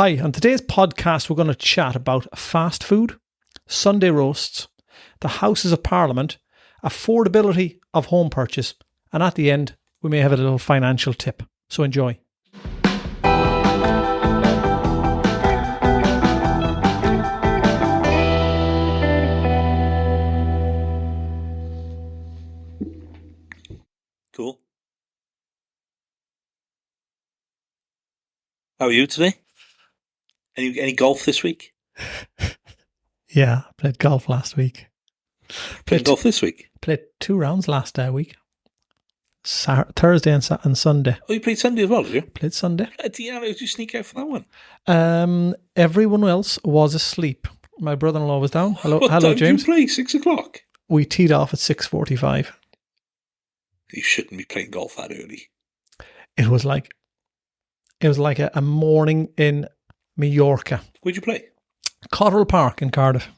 Hi, on today's podcast, we're going to chat about fast food, Sunday roasts, the Houses of Parliament, affordability of home purchase, and at the end, we may have a little financial tip. So enjoy. Cool. How are you today? Any golf this week? Yeah, I played golf last week. Played golf this week? Played 2 rounds last week. Thursday and Sunday. Oh, you played Sunday as well, did you? Played Sunday. Did you sneak out for that one? Everyone else was asleep. My brother-in-law was down. Hello, what time James. Did you play 6 o'clock? We teed off at 6:45. You shouldn't be playing golf that early. It was like a morning in Mallorca. Where'd you play? Cotterell Park in Cardiff.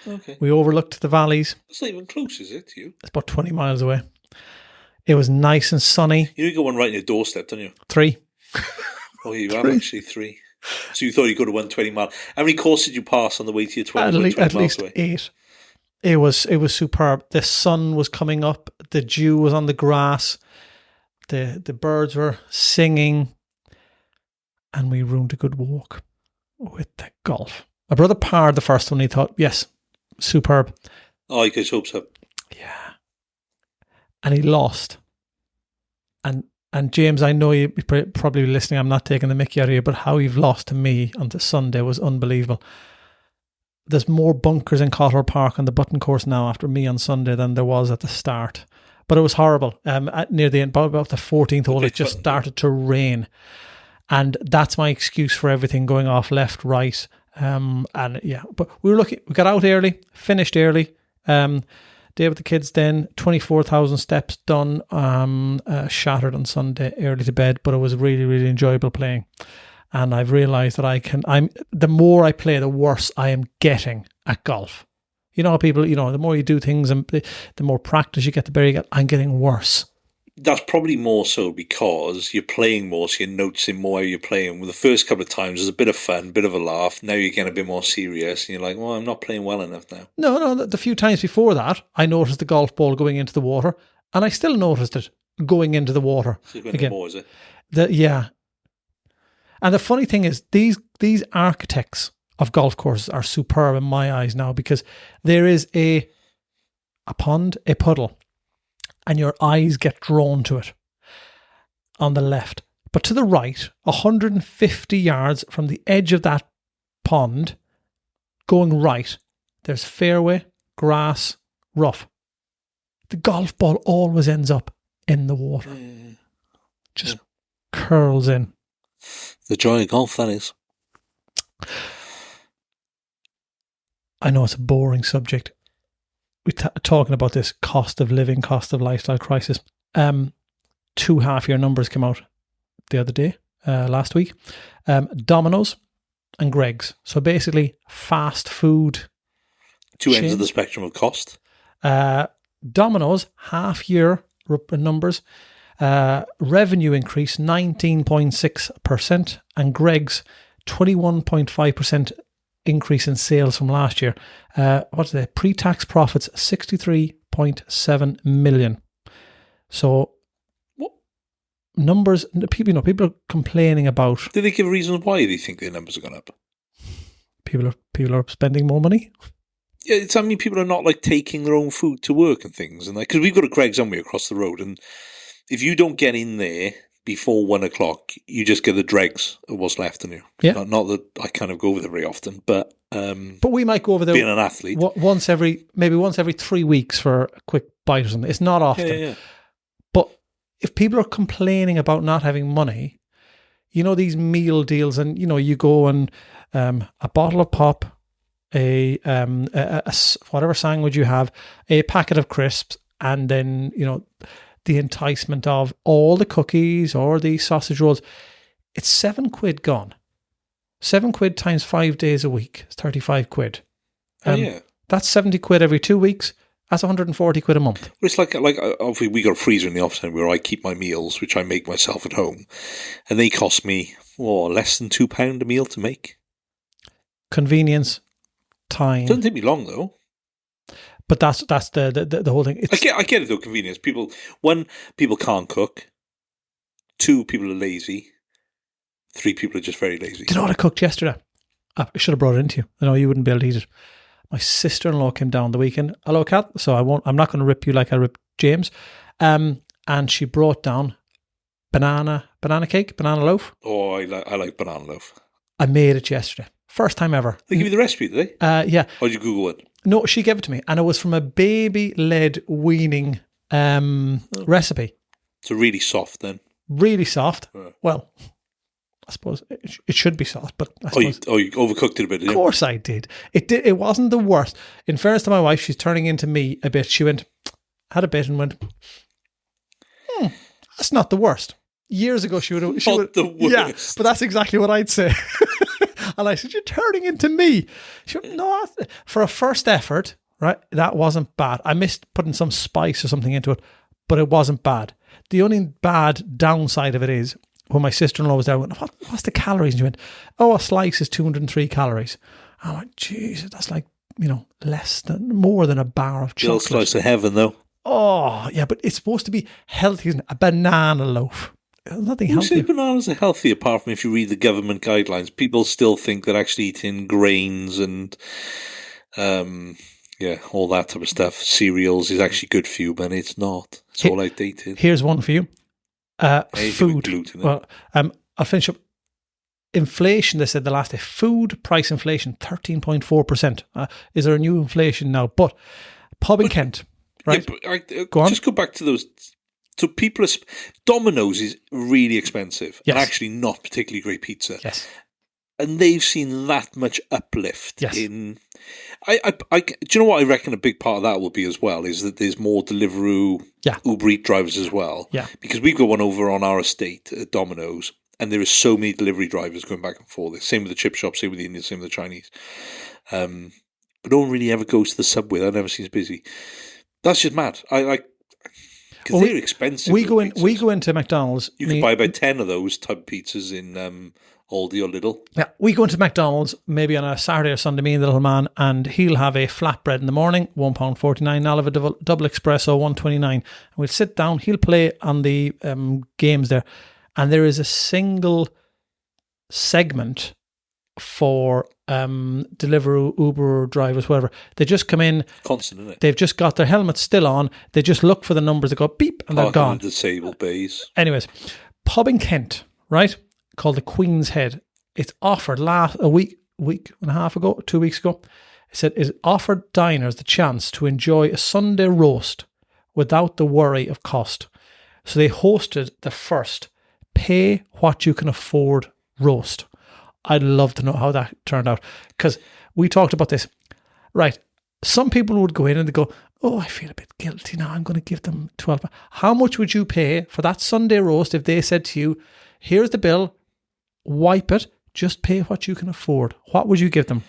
Okay. We overlooked the valleys. It's not even close, is it, to you? It's about 20 miles away. It was nice and sunny. You got one right on your doorstep, don't you? 3. Oh, you have actually 3. So you thought you could have won 20 miles. How many courses did you pass on the way to your 20 At least 8. It was superb. The sun was coming up. The dew was on the grass. The birds were singing. And we ruined a good walk with the golf. My brother parred the first one. He thought, yes, superb. Oh, you guys hope so. Yeah. And he lost. And James, I know you're probably listening. I'm not taking the mickey out of you, but how you've lost to me on the Sunday was unbelievable. There's more bunkers in Cotterell Park on the button course now after me on Sunday than there was at the start. But it was horrible. Near the end, about the 14th hole, it just started to rain. And that's my excuse for everything going off left, right. But we were lucky. We got out early, finished early. Day with the kids then, 24,000 steps done, shattered on Sunday, early to bed, but it was really, really enjoyable playing. And I've realised that the more I play, the worse I am getting at golf. You know how people, the more you do things and the more practice you get, the better you get. I'm getting worse. That's probably more so because you're playing more, so you're noticing more how you're playing. Well, the first couple of times, there's a bit of fun, bit of a laugh. Now you're getting a bit more serious, and you're like, well, I'm not playing well enough now. No, the few times before that, I noticed the golf ball going into the water, and I still noticed it going into the water. So you're going more, is it? Yeah. And the funny thing is, these architects of golf courses are superb in my eyes now, because there is a pond, a puddle, and your eyes get drawn to it on the left. But to the right, 150 yards from the edge of that pond, going right, there's fairway, grass, rough. The golf ball always ends up in the water. Just curls in. The joy of golf, that is. I know it's a boring subject. We're talking about this cost of living, cost of lifestyle crisis. 2 half-year numbers came out the other day, last week. Domino's and Greg's. So basically, fast food. 2 ends of the spectrum of cost. Domino's half-year numbers. Revenue increase 19.6%, and Greg's 21.5% increase in sales from last year. What's the pre-tax profits? 63.7 million. So, what numbers? People are complaining about. Did they give reasons why they think their numbers are going up? People are spending more money. Yeah, people are not like taking their own food to work and things, and because we've got a Greg's on across the road, and if you don't get in there before 1 o'clock, you just get the dregs of what's left in you. Yeah. Not that I kind of go over there very often, but we might go over there being an athlete once every 3 weeks for a quick bite or something. It's not often. Yeah. But if people are complaining about not having money, these meal deals, and you go and a bottle of pop, a whatever sandwich you have, a packet of crisps, and then the enticement of all the cookies or the sausage rolls, it's £7 gone. £7 times 5 days a week is 35 quid. That's 70 quid every 2 weeks. That's 140 quid a month. It's like obviously we got a freezer in the office where I keep my meals, which I make myself at home, and they cost me less than £2 a meal to make. Convenience, time. Doesn't take me long though. But that's the whole thing. I get it though. Convenience. People can't cook. 2 people are lazy. 3 people are just very lazy. Do you know what I cooked yesterday? I should have brought it into you. I know you wouldn't be able to eat it. My sister-in-law came down the weekend. Hello, Kat. So I'm not going to rip you like I ripped James. And she brought down banana cake, banana loaf. Oh, I like banana loaf. I made it yesterday. First time ever. They give you the recipe, did they? Yeah. Or did you Google it? No, she gave it to me, and it was from a baby-led weaning recipe. So really soft then. Really soft. Right. Well, I suppose it should be soft, but I suppose. You overcooked it a bit, didn't you? Of course I did. It wasn't the worst. In fairness to my wife, she's turning into me a bit. She had a bit and went, that's not the worst. Years ago, she would have. Not the worst. Yeah, but that's exactly what I'd say. And I said, you're turning into me. She went, no, for a first effort, right, that wasn't bad. I missed putting some spice or something into it, but it wasn't bad. The only bad downside of it is, when my sister-in-law was there, I went, what's the calories? And she went, a slice is 203 calories. I went, Jesus, that's like, more than a bar of chocolate. Little slice of heaven, though. Oh, yeah, but it's supposed to be healthy, isn't it? A banana loaf. Nothing Who healthy. says bananas are healthy apart from if you read the government guidelines? People still think that actually eating grains and all that type of stuff, cereals, is actually good for you, but it's not. It's all outdated. Here's one for you. Food. Gluten, well, I'll finish up. Inflation, they said the last day. Food price inflation, 13.4%. Is there a new inflation now? But pub in Kent, right? Yeah, go on. Just go back to those. So Domino's is really expensive and actually not particularly great pizza. Yes. And they've seen that much uplift in. Do you know what I reckon a big part of that will be as well is that there's more Deliveroo, Uber Eats drivers as well. Yeah. Because we've got one over on our estate at Domino's, and there are so many delivery drivers going back and forth. Same with the chip shop, same with the Indians, same with the Chinese. But no one really ever goes to the Subway. That never seems busy. That's just mad. Because they're expensive. We go into McDonald's. You can buy about 10 of those type of pizzas in Aldi or Lidl. Yeah, we go into McDonald's maybe on a Saturday or Sunday, me and the little man, and he'll have a flatbread in the morning, £1.49. I'll have a double espresso, $1.29. And we'll sit down. He'll play on the games there, and there is a single segment for Deliveroo, Uber drivers, whatever. They just come in. Constant, isn't it? They've just got their helmets still on. They just look for the numbers that go beep and they're gone. Disabled bays. Anyways, pub in Kent, right? Called the Queen's Head. It's offered a week and a half ago, 2 weeks ago. It said it offered diners the chance to enjoy a Sunday roast without the worry of cost. So they hosted the first pay what you can afford roast. I'd love to know how that turned out, because we talked about this. Right. Some people would go in and they go, I feel a bit guilty now. I'm going to give them 12. How much would you pay for that Sunday roast if they said to you, here's the bill, wipe it, just pay what you can afford? What would you give them?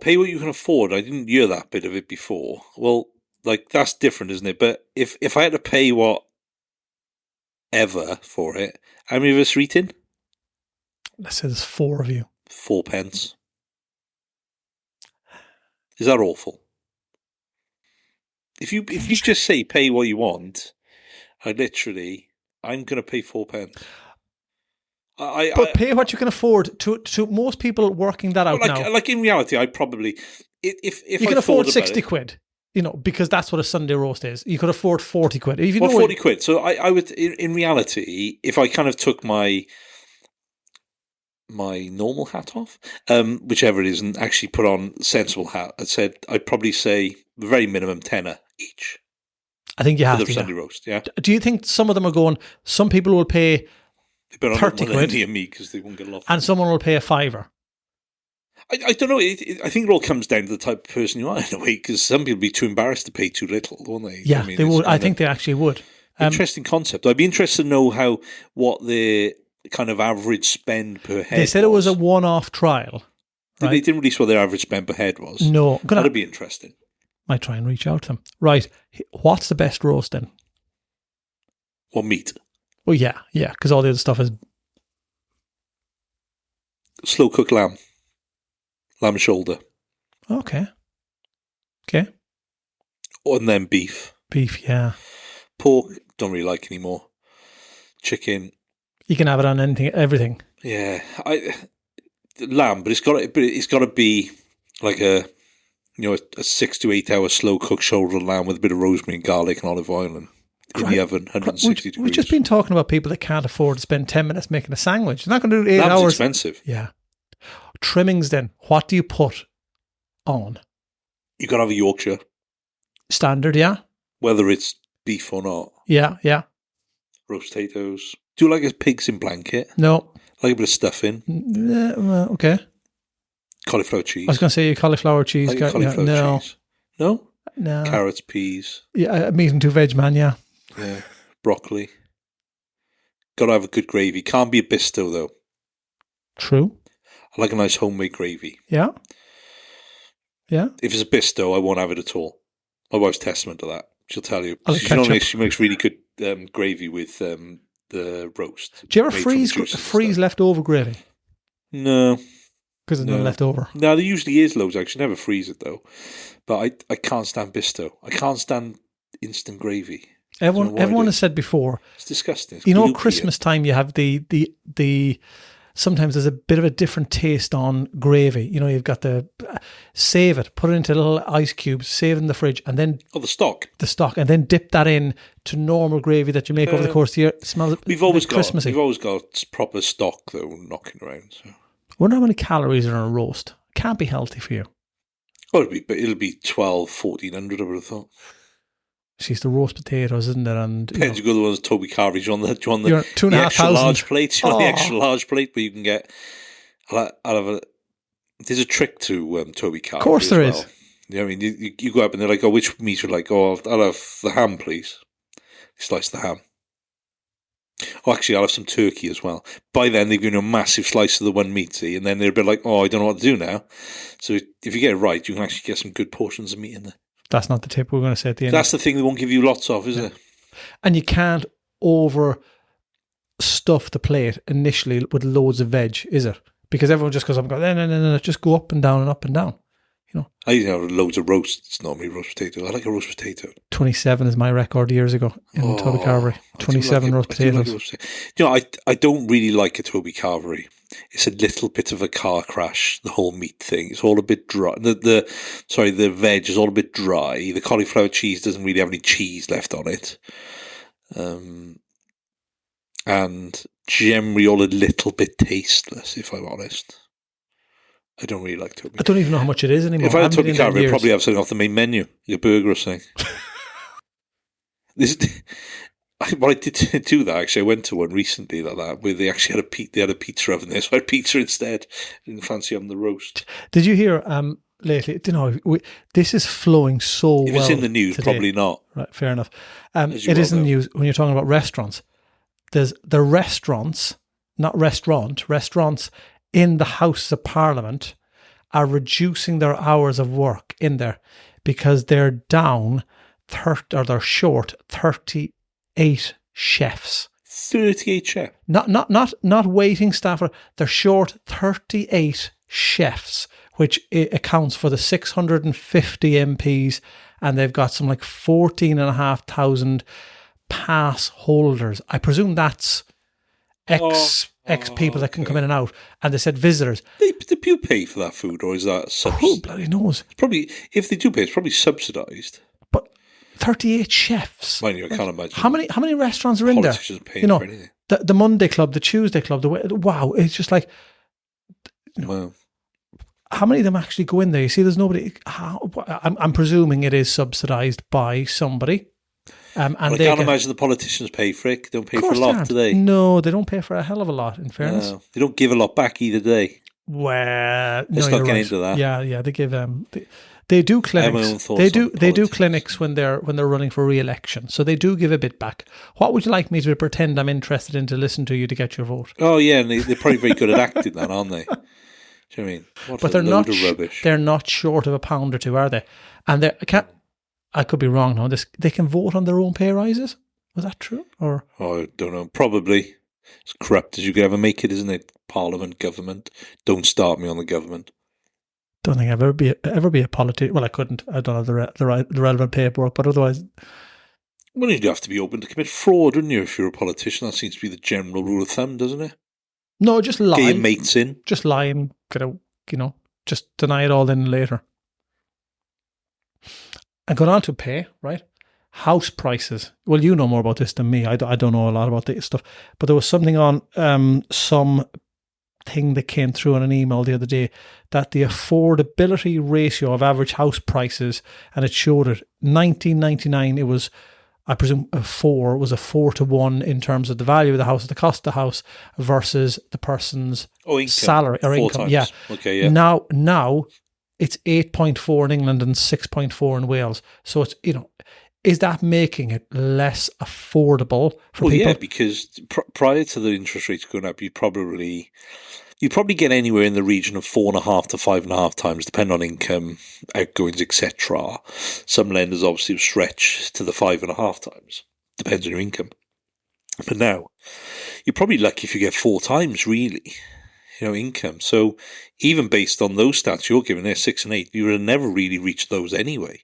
Pay what you can afford. I didn't hear that bit of it before. Well, that's different, isn't it? But if I had to pay whatever for it, how many of us are eating? Let's say there's 4 of you. 4 pence. Is that awful? If you just say pay what you want, I'm going to pay 4 pence. But pay what you can afford. To most people working that out now. Like in reality, I probably if you can afford 60 quid. Because that's what a Sunday roast is. You could afford 40 quid. 40 quid. So I would, in reality, if I kind of took my normal hat off, whichever it is, and actually put on a sensible hat, I'd probably say the very minimum tenner each. I think you have to. Sunday roast, yeah. Do you think some of them are going? Some people will pay 30 quid, me because they won't get a lot, and someone will pay a fiver. I don't know. I think it all comes down to the type of person you are in a way, because some people would be too embarrassed to pay too little, won't they? Yeah, they would. I think they actually would. Interesting concept. I'd be interested to know what the kind of average spend per head. They said it was a one-off trial. Right? They didn't release what their average spend per head was. No, that'd be interesting. Might try and reach out to them. Right, what's the best roast then? Or meat? Well, yeah, because all the other stuff is. slow cooked lamb shoulder, Okay. and then beef. Beef, yeah. Pork, don't really like anymore. Chicken, You can have it on everything. yeah. Lamb, but it's got to be like a 6 to 8 hour slow cooked shoulder of lamb with a bit of rosemary and garlic and olive oil and in the oven, 160 degrees. We've just been talking about people that can't afford to spend 10 minutes making a sandwich. They're not going to do 8 Lamb's hours. Expensive. Yeah. Trimmings then. What do you put on? You got to have a Yorkshire, Standard, yeah? whether it's beef or not. Yeah. Roast potatoes. Do you like a pigs in blanket? No. Like a bit of stuffing. Well, okay. Cauliflower cheese. I was going to say your cauliflower cheese. Like cauliflower cheese. No? No. Carrots, peas. Yeah, meat and 2 veg, man, yeah. Yeah. Broccoli. Got to have a good gravy. Can't be a bisto, though. True. I like a nice homemade gravy. Yeah. If it's a bisto, I won't have it at all. My wife's testament to that. She'll tell you. She makes really good gravy with the roast. Do you ever freeze leftover gravy? No. Because there's none left over. No, there usually is loads, actually. Never freeze it, though. But I can't stand bisto. I can't stand instant gravy. Everyone has said before. It's disgusting. At Christmas time, you have the sometimes there's a bit of a different taste on gravy. You've got save it, put it into little ice cubes, save it in the fridge, and then the stock, and then dip that in to normal gravy that you make over the course of the year. It smells. We've always got proper stock though knocking around. So. I wonder how many calories are in a roast. Can't be healthy for you. Oh, it'll be 1,200-1,400. I would have thought. She's the roast potatoes, isn't it? And depends. You go the ones Toby Carvery's on the 2,500 extra large plates. The extra large plate, but you can get. There's a trick to Toby Carvery. Of course, there is. I mean, you go up and they're like, "Oh, which meat?" You're like, "Oh, I'll have the ham, please." You slice the ham. Oh, actually, I'll have some turkey as well. By then, they've given you a massive slice of the one meat, see, and then they're a bit like, "Oh, I don't know what to do now." So if you get it right, you can actually get some good portions of meat in there. That's not the tip we're going to say at the end. That's the thing they won't give you lots of, is it? And you can't over stuff the plate initially with loads of veg, is it? Because everyone just goes up and goes, no, just go up and down and up and down. I have loads of roasts, normally roast potatoes. I like a roast potato. 27 is my record years ago in Toby Carvery. 27 roast potatoes. I don't really like a Toby Carvery. It's a little bit of a car crash, the whole meat thing. It's all a bit dry. The veg is all a bit dry. The cauliflower cheese doesn't really have any cheese left on it. And generally all a little bit tasteless, if I'm honest. I don't really like Toby. I don't even know how much it is anymore. If I had Toby Carvery, I'd probably have something off the main menu, like a burger or something. What I did do that, actually, I went to one recently like that, where they actually had a pizza oven there, so I had pizza instead. I didn't fancy having the roast. Did you hear lately? This is flowing so well. If it's in the news, today. Probably not. Right, fair enough. It is in the news when you're talking about restaurants. There's the restaurants, not restaurants in the House of Parliament are reducing their hours of work in there because they're down they're short 38 chefs. 38 chefs? Not waiting staff. They're short 38 chefs, which accounts for the 650 MPs, and they've got some like 14,500 pass holders. I presume that's ex people that can come in and out, and they said visitors. Do you pay for that food, or is that who bloody knows? It's probably, if they do pay, it's probably subsidised. But 38 chefs. Mind you, I can't imagine. How many restaurants are in there? Paying for anything. The Monday Club, the Tuesday Club. Wow, it's just like. Wow. How many of them actually go in there? You see, there's nobody. I'm presuming it is subsidised by somebody. And I can't imagine the politicians pay for it. They don't pay for a lot, do they? No, they don't pay for a hell of a lot, in fairness. No, they don't give a lot back either, do they? Well, let's not get into that. Yeah, they give they do clinics. They do clinics when they're running for re-election, so they do give a bit back. What would you like me to pretend I'm interested in to listen to you to get your vote? Oh yeah, and they're probably very good at acting, then, aren't they? Do you know what I mean? But they're not rubbish. They're not short of a pound or two, are they? And I could be wrong now. They can vote on their own pay rises. Was that true? Or I don't know. Probably. As corrupt as you could ever make it, isn't it? Parliament, government. Don't start me on the government. Don't think I'd ever be a politician. Well, I couldn't. I don't have the relevant paperwork, but otherwise. Well, you'd have to be open to commit fraud, wouldn't you, if you're a politician? That seems to be the general rule of thumb, doesn't it? No, just lie. Get your mates in. Just lie and just deny it all in later. And going on to pay, right? House prices. Well, you know more about this than me. I don't know a lot about this stuff. But there was something on some thing that came through on an email the other day that the affordability ratio of average house prices, and it showed it 1999, it was, I presume, a 4 to 1 in terms of the value of the house, the cost of the house versus the person's salary or income. Times. Yeah. Okay, yeah. Now it's 8.4 in England and 6.4 in Wales. So it's, is that making it less affordable for people? Yeah, because prior to the interest rates going up, you'd probably get anywhere in the region of 4.5 to 5.5 times, depending on income, outgoings, etc. Some lenders obviously have stretched to the 5.5 times, depends on your income. But now, you're probably lucky if you get 4 times, really, income. So even based on those stats you're giving there, 6 and 8, you would have never really reached those anyway.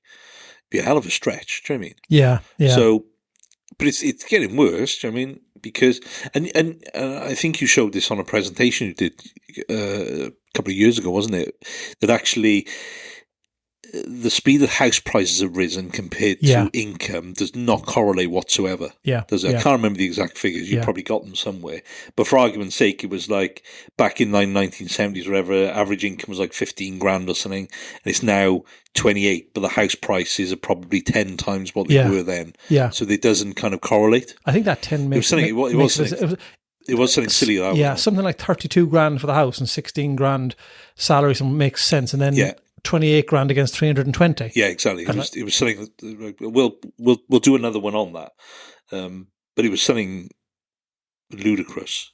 Be a hell of a stretch. Do you know what I mean? Yeah. So, but it's getting worse. Do you know what I mean? Because and I think you showed this on a presentation you did a couple of years ago, wasn't it? That actually the speed that house prices have risen compared to income does not correlate whatsoever. Yeah. Does it? I can't remember the exact figures. You've probably got them somewhere. But for argument's sake, it was like back in the 1970s, wherever average income was like 15 grand or something, and it's now 28, but the house prices are probably 10 times what they were then. Yeah. So it doesn't kind of correlate. I think that 10 makes it was something silly. That yeah, something like 32 grand for the house and 16 grand salary, so makes sense. And then 28 grand against 320. Yeah, exactly. It was something. We'll do another one on that. But it was something ludicrous.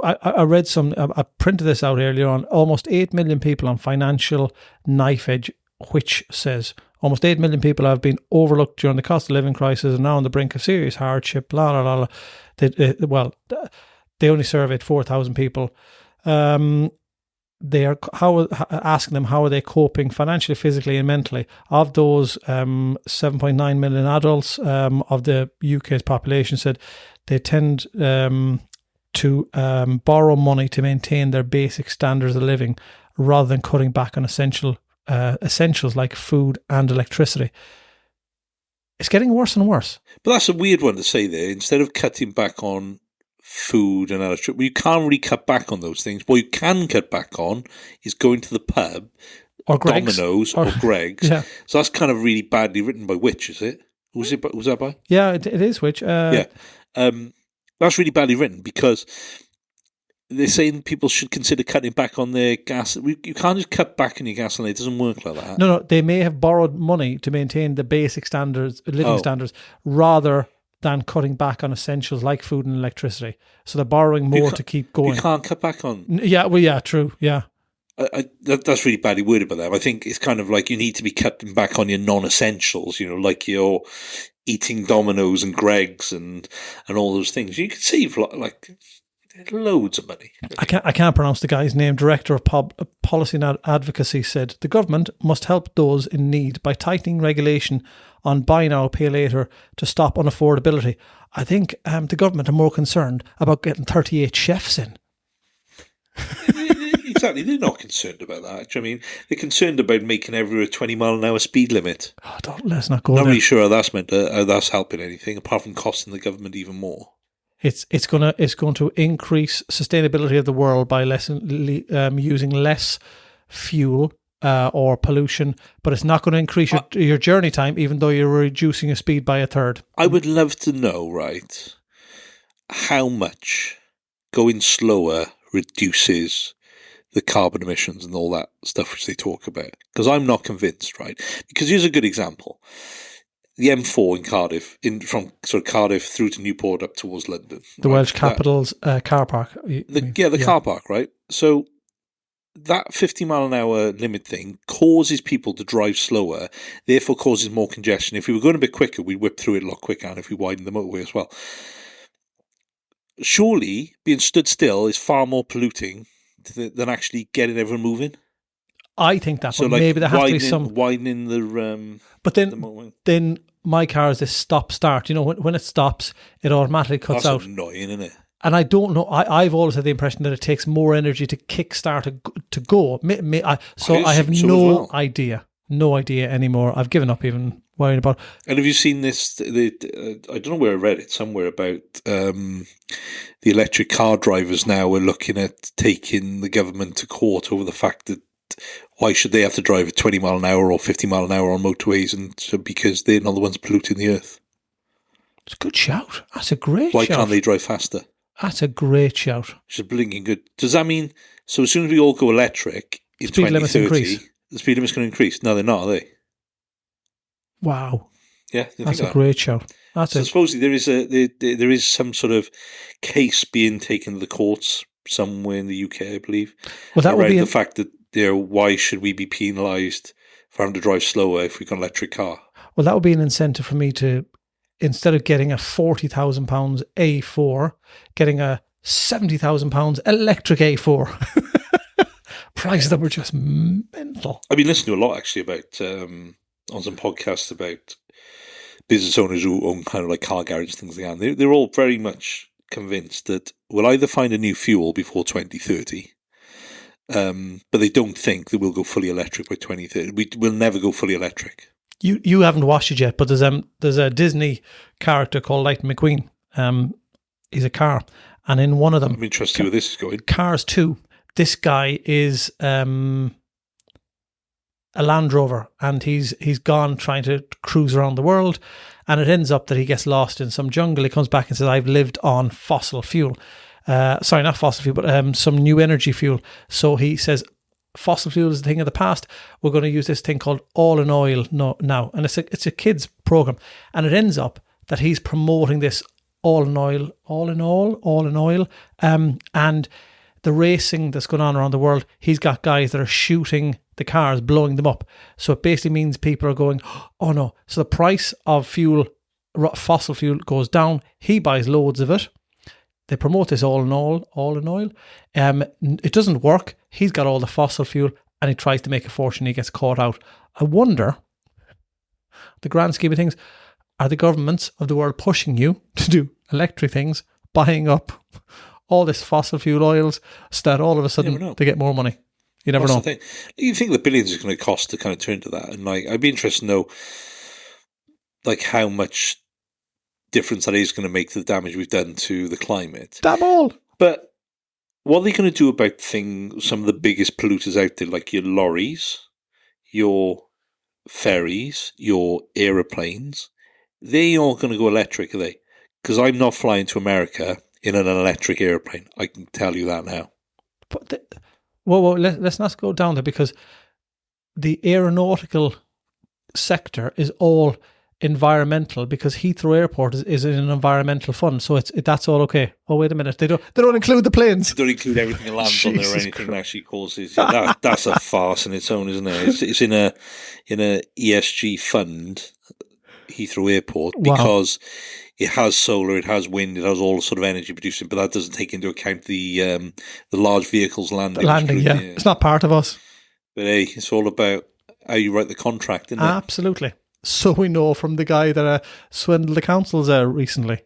I read I printed this out earlier on. Almost 8 million people on financial knife edge, which says almost 8 million people have been overlooked during the cost of living crisis and now on the brink of serious hardship. Blah blah blah. They only surveyed 4,000 people. They are asking them how are they coping financially, physically, and mentally. Of those 7.9 million adults of the UK's population said they tend to borrow money to maintain their basic standards of living rather than cutting back on essentials like food and electricity. It's getting worse and worse. But that's a weird one to say there. Instead of cutting back on food and electricity, you can't really cut back on those things. What you can cut back on is going to the pub or Greg's. Domino's or Greg's. Yeah. So that's kind of really badly written by which, is it? Was that by? Yeah, it is which. Yeah. That's really badly written because they're saying people should consider cutting back on their gas. You can't just cut back on your gasoline. It doesn't work like that. No, they may have borrowed money to maintain the basic standards, living standards, rather than cutting back on essentials like food and electricity. So they're borrowing more to keep going. You can't cut back on. Yeah, well, yeah, true, yeah. That's really badly worded by them. I think it's kind of like you need to be cutting back on your non-essentials, like your eating Domino's and Greg's and all those things. You could save like loads of money. I can't pronounce the guy's name. Director of Policy and Advocacy said the government must help those in need by tightening regulation on buy now, pay later to stop unaffordability. I think the government are more concerned about getting 38 chefs in. Exactly, they're not concerned about that. Do you know what I mean? They're concerned about making everywhere a 20 mile an hour speed limit. Oh, let's not go Not there. really sure how that's helping anything apart from costing the government even more. It's going to increase sustainability of the world by using less fuel or pollution, but it's not going to increase your journey time, even though you're reducing your speed by a third. I would love to know, right, how much going slower reduces the carbon emissions and all that stuff which they talk about. Because I'm not convinced, right? Because here's a good example. The M4 in Cardiff, from sort of Cardiff through to Newport up towards London. The Welsh Capital's car park. The car park, right? So that 50 mile an hour limit thing causes people to drive slower, therefore causes more congestion. If we were going a bit quicker, we'd whip through it a lot quicker, and if we widen the motorway as well. surely being stood still is far more polluting than actually getting everyone moving. I think that, So but like maybe there has to be some. widening the. But then my car is this stop start. You know, when it stops, it automatically cuts out. That's annoying, isn't it? And I don't know. I've always had the impression that it takes more energy to kickstart to go. I have no idea. No idea anymore. I've given up even worrying about. And have you seen this? I don't know where I read it somewhere about the electric car drivers now are looking at taking the government to court over the fact that why should they have to drive at 20 mile an hour or 50 mile an hour on motorways, and so because they're not the ones polluting the earth. It's a good shout. That's a great shout. Why shout. Can't they drive faster? That's a great shout. Which is blinking good. Does that mean, so as soon as we all go electric in speed 2030, the speed limit's going to increase? No, they're not, are they? Wow. Yeah, that's a great shout. Supposedly there is some sort of case being taken to the courts somewhere in the UK, I believe. Well, that would be the fact that why should we be penalised for having to drive slower if we've got an electric car? Well, that would be an incentive for me to, instead of getting a £40,000 A4, getting a £70,000 electric A4. Prices that were just mental. I've been listening to a lot actually about on some podcasts about business owners who own kind of like car garages, things like that. They're all very much convinced that we'll either find a new fuel before 2030. But they don't think that we'll go fully electric by 2030. We'll never go fully electric. You haven't watched it yet, but there's a Disney character called Lightning McQueen. He's a car, and in one of them, I'm interested to see where this is going. Cars 2. This guy is a Land Rover, and he's gone trying to cruise around the world, and it ends up that he gets lost in some jungle. He comes back and says, "I've lived on fossil fuel." Sorry, not fossil fuel, but some new energy fuel. So he says, fossil fuel is the thing of the past. We're going to use this thing called all in oil now. And it's a kid's program. And it ends up that he's promoting this all in oil. And the racing that's going on around the world, he's got guys that are shooting the cars, blowing them up. So it basically means people are going, oh no. So the price of fossil fuel goes down. He buys loads of it. They promote this all in oil. It doesn't work. He's got all the fossil fuel and he tries to make a fortune. He gets caught out. I wonder, the grand scheme of things, are the governments of the world pushing you to do electric things, buying up all this fossil fuel oils, so that all of a sudden they get more money? You never know. You think the billions is going to cost to kind of turn to that? And like, I'd be interested to know, like, how much difference that is going to make to the damage we've done to the climate. Damn all. But what are they going to do about some of the biggest polluters out there, like your lorries, your ferries, your aeroplanes? They all going to go electric, are they? Because I'm not flying to America in an electric airplane. I can tell you that now. But let's not go down there, because the aeronautical sector is all environmental, because Heathrow Airport is an environmental fund, so that's all okay. Oh, wait a minute, they don't include the planes. They don't include everything that lands on there or anything that actually causes. That's a farce in its own, isn't it? It's in a ESG fund, Heathrow Airport, because it has solar, it has wind, it has all sort of energy producing, but that doesn't take into account the large vehicles landing. Yeah, it's not part of us. But hey, it's all about how you write the contract, isn't it? Absolutely. So we know from the guy that swindled the councils recently.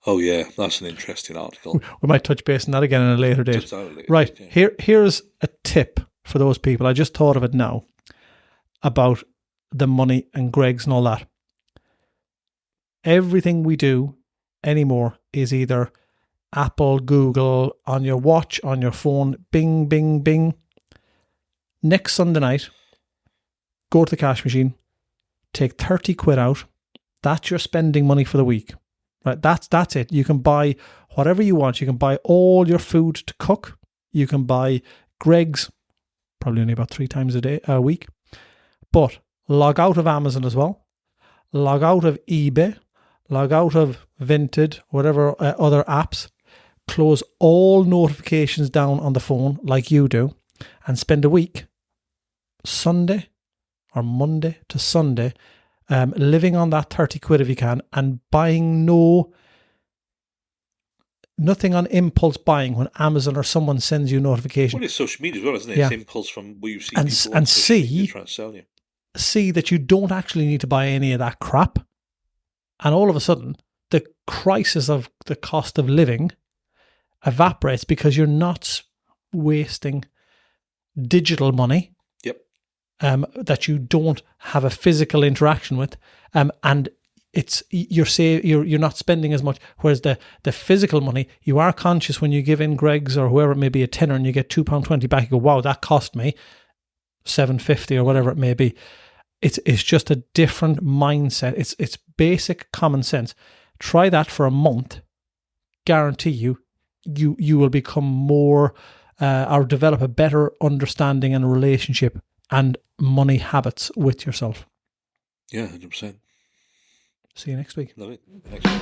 Oh yeah, that's an interesting article. We might touch base on that again in a later date. Right, here's a tip for those people. I just thought of it now about the money and Greggs and all that. Everything we do anymore is either Apple, Google, on your watch, on your phone, bing, bing, bing. Next Sunday night, go to the cash machine, take 30 quid out. That's your spending money for the week. Right? That's it. You can buy whatever you want. You can buy all your food to cook. You can buy Greggs, probably only about 3 times a week. But log out of Amazon as well. Log out of eBay. Log out of Vinted, whatever other apps. Close all notifications down on the phone like you do, and spend a week, Sunday or Monday to Sunday, living on that 30 quid if you can, and buying no nothing on impulse buying when Amazon or someone sends you a notification. Well, it's social media as well, isn't it? Yeah. It's impulse from where you see And- people and on social see- media trying to sell you. See that you don't actually need to buy any of that crap. And all of a sudden, the crisis of the cost of living evaporates because you're not wasting digital money Yep. that you don't have a physical interaction with, and you're not spending as much. Whereas the physical money, you are conscious when you give in Greg's or whoever it may be a tenner and you get £2.20 back. You go, wow, that cost me $7.50 or whatever it may be. It's just a different mindset. It's basic common sense. Try that for a month. Guarantee you will become more or develop a better understanding and relationship and money habits with yourself. Yeah, 100%. See you next week. Love it. Next week.